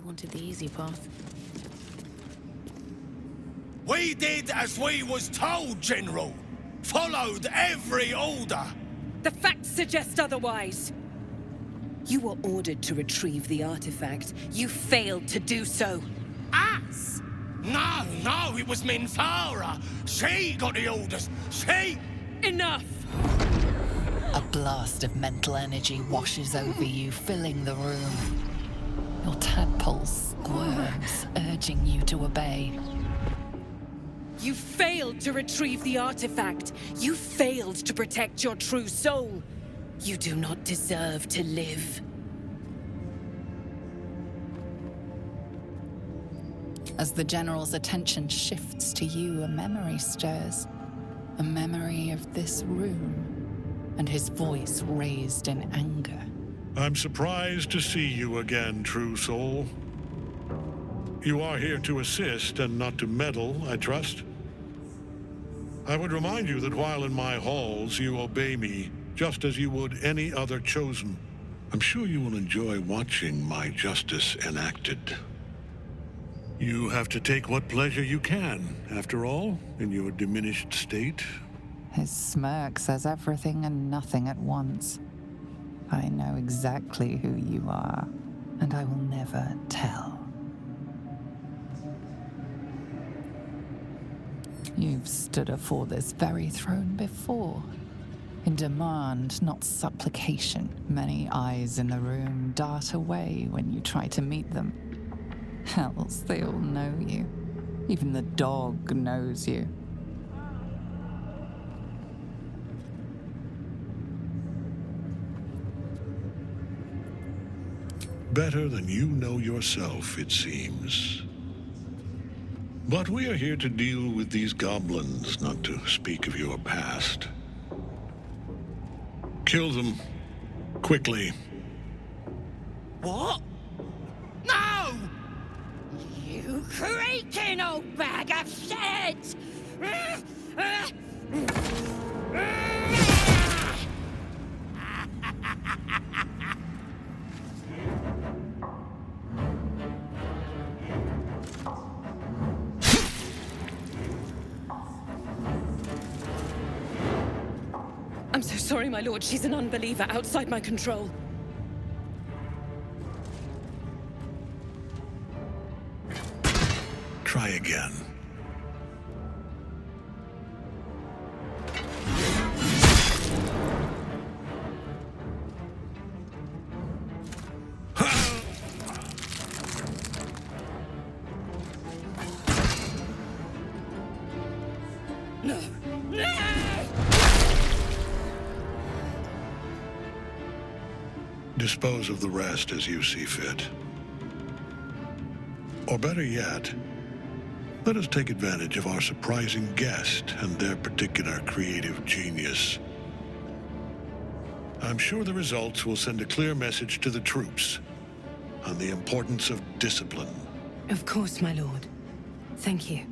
wanted the easy path. We did as we was told, General. Followed every order. The facts suggest otherwise. You were ordered to retrieve the artifact. You failed to do so. Us? No, it was Minthara. She got the orders. She... Enough! A blast of mental energy washes over you, filling the room. Your tadpole squirms, urging you to obey. You failed to retrieve the artifact. You failed to protect your true soul. You do not deserve to live. As the General's attention shifts to you, a memory stirs. A memory of this room, and his voice raised in anger. I'm surprised to see you again, True Soul. You are here to assist and not to meddle, I trust. I would remind you that while in my halls, you obey me, just as you would any other chosen. I'm sure you will enjoy watching my justice enacted. You have to take what pleasure you can, after all, in your diminished state. His smirk says everything and nothing at once. I know exactly who you are, and I will never tell. You've stood afore this very throne before. In demand, not supplication. Many eyes in the room dart away when you try to meet them. Hells, they all know you. Even the dog knows you. Better than you know yourself, it seems. But we are here to deal with these goblins, not to speak of your past. Kill them. Quickly. What? No! You creaking old bag of shit! I'm so sorry, my lord. She's an unbeliever outside my control. Try again. No! No! Dispose of the rest as you see fit. Or better yet, let us take advantage of our surprising guest and their particular creative genius. I'm sure the results will send a clear message to the troops on the importance of discipline. Of course, my lord. Thank you.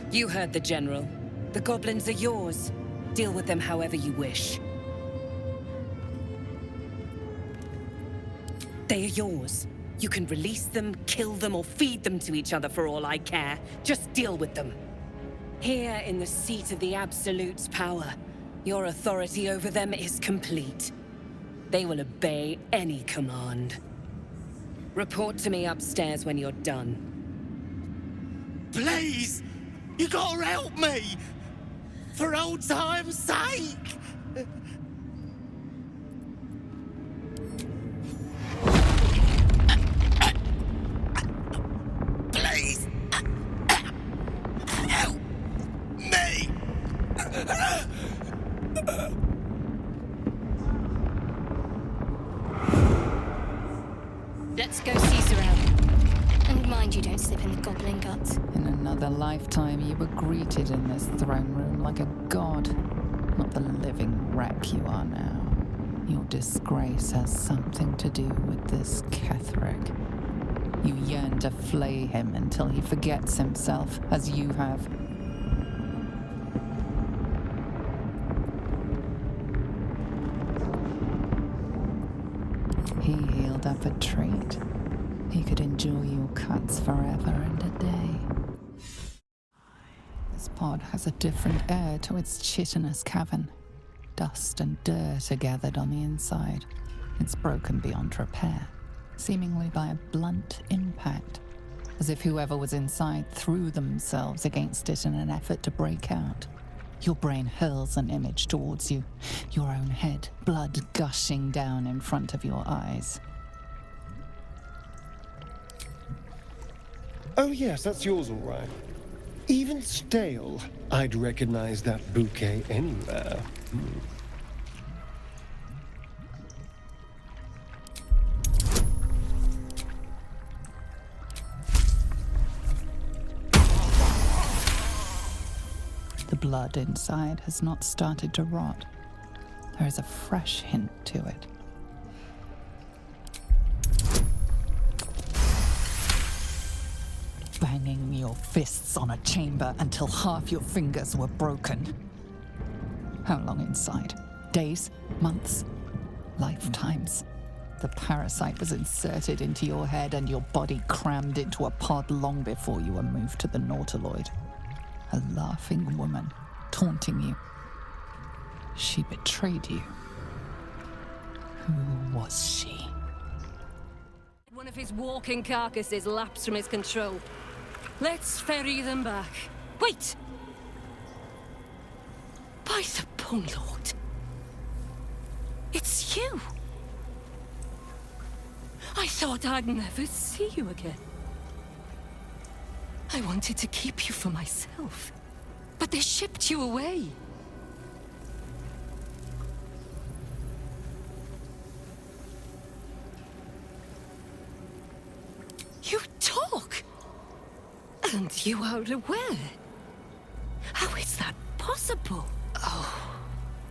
You heard the General. The goblins are yours. Deal with them however you wish. They are yours. You can release them, kill them, or feed them to each other for all I care. Just deal with them. Here in the seat of the Absolute's power, your authority over them is complete. They will obey any command. Report to me upstairs when you're done. Please! You gotta help me! For old time's sake! Please! Help me! Let's go see Sorel. And mind you don't slip in the goblin guts. In another lifetime, you were greeted in this throne room like a god, not the living wreck you are now. Your disgrace has something to do with this Ketheric. You yearn to flay him until he forgets himself, as you have. up a treat. He could endure your cuts forever and a day. This pod has a different air to its chitinous cavern. Dust and dirt are gathered on the inside. It's broken beyond repair, seemingly by a blunt impact, as if whoever was inside threw themselves against it in an effort to break out. Your brain hurls an image towards you, your own head, blood gushing down in front of your eyes. Oh yes, that's yours all right. Even stale, I'd recognize that bouquet anywhere. The blood inside has not started to rot. There is a fresh hint to it. Banging your fists on a chamber until half your fingers were broken. How long inside? Days? Months? Lifetimes? The parasite was inserted into your head and your body crammed into a pod long before you were moved to the Nautiloid. A laughing woman, taunting you. She betrayed you. Who was she? One of his walking carcasses lapsed from his control. Let's ferry them back. Wait! By the Bone Lord. It's you! I thought I'd never see you again. I wanted to keep you for myself, but they shipped you away. You talk! And you are aware. How is that possible? Oh,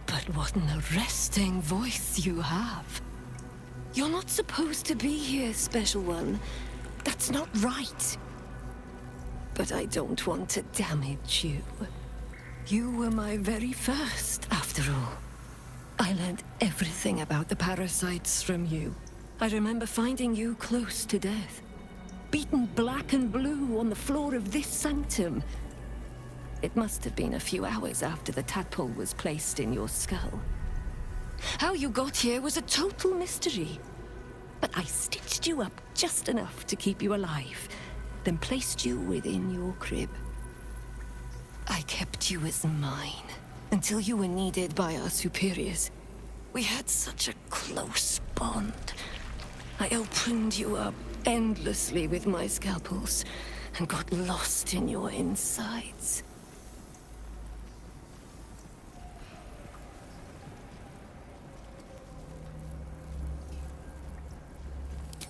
but what an arresting voice you have. You're not supposed to be here, Special One. That's not right. But I don't want to damage you. You were my very first, after all. I learned everything about the parasites from you. I remember finding you close to death. Beaten black and blue on the floor of this sanctum. It must have been a few hours after the tadpole was placed in your skull. How you got here was a total mystery. But I stitched you up just enough to keep you alive, then placed you within your crib. I kept you as mine, until you were needed by our superiors. We had such a close bond. I opened you up endlessly with my scalpels, and got lost in your insides.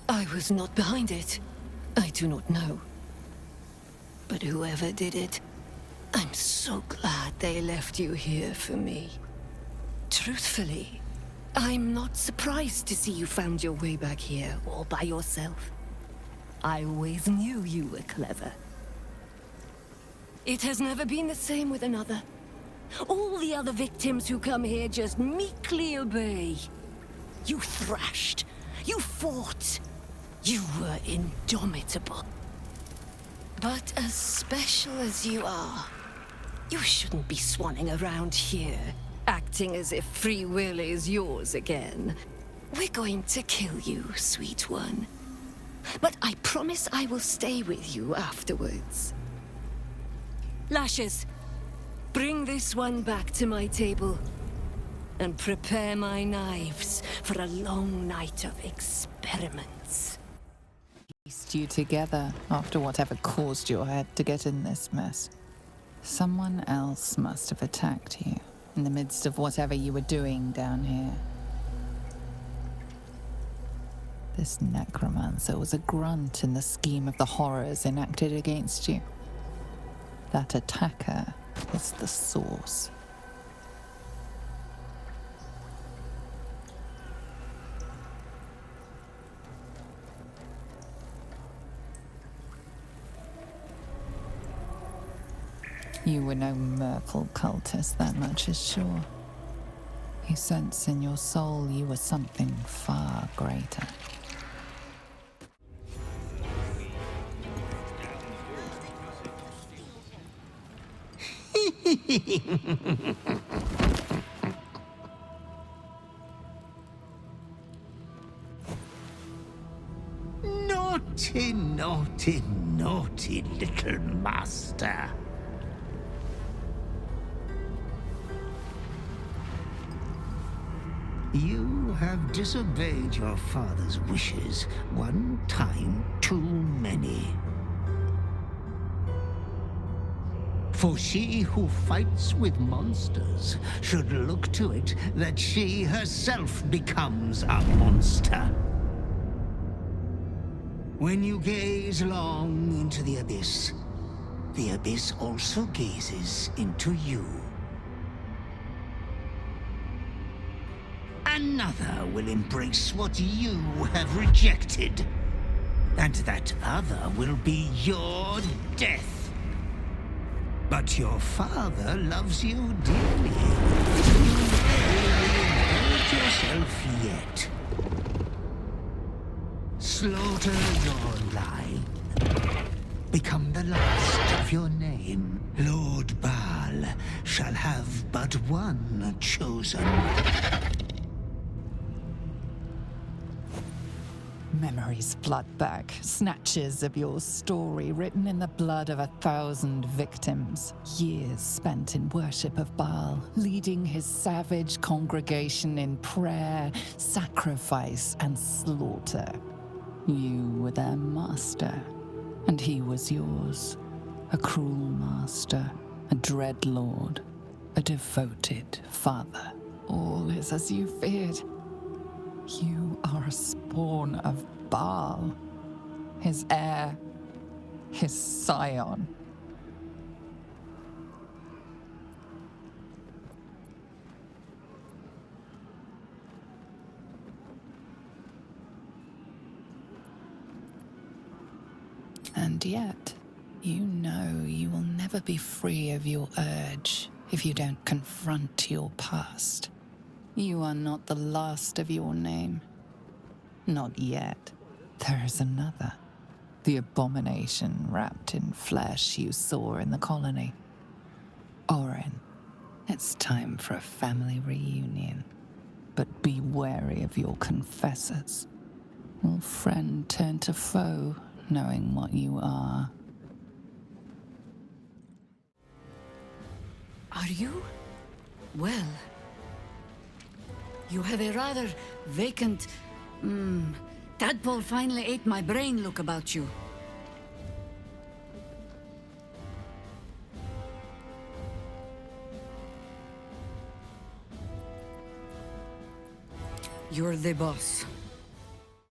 I was not behind it. I do not know. But whoever did it, I'm so glad they left you here for me. Truthfully, I'm not surprised to see you found your way back here all by yourself. I always knew you were clever. It has never been the same with another. All the other victims who come here just meekly obey. You thrashed. You fought. You were indomitable. But as special as you are, you shouldn't be swanning around here, acting as if free will is yours again. We're going to kill you, sweet one. But I promise I will stay with you afterwards. Lashes, bring this one back to my table. And prepare my knives for a long night of experiments. Pieced you together after whatever caused your head to get in this mess. Someone else must have attacked you in the midst of whatever you were doing down here. This necromancer was a grunt in the scheme of the horrors enacted against you. That attacker is the source. You were no Merkel cultist, that much is sure. You sense in your soul you were something far greater. Naughty, naughty, naughty little master. You have disobeyed your father's wishes one time too many. For she who fights with monsters should look to it that she herself becomes a monster. When you gaze long into the abyss also gazes into you. Another will embrace what you have rejected, and that other will be your death. But your father loves you dearly. You may hurt yourself yet. Slaughter your line. Become the last of your name. Lord Baal shall have but one chosen. Memories flood back, snatches of your story written in the blood of 1,000 victims. Years spent in worship of Baal, leading his savage congregation in prayer, sacrifice, and slaughter. You were their master, and he was yours. A cruel master, a dread lord, a devoted father. All is as you feared. You are a spawn of Baal, his heir, his scion. And yet, you know you will never be free of your urge if you don't confront your past. You are not the last of your name. Not yet. There is another. The abomination wrapped in flesh you saw in the colony. Orin, it's time for a family reunion. But be wary of your confessors. Will friend turn to foe, knowing what you are? Are you? Well, you have a rather vacant, tadpole finally ate my brain look about you. You're the boss.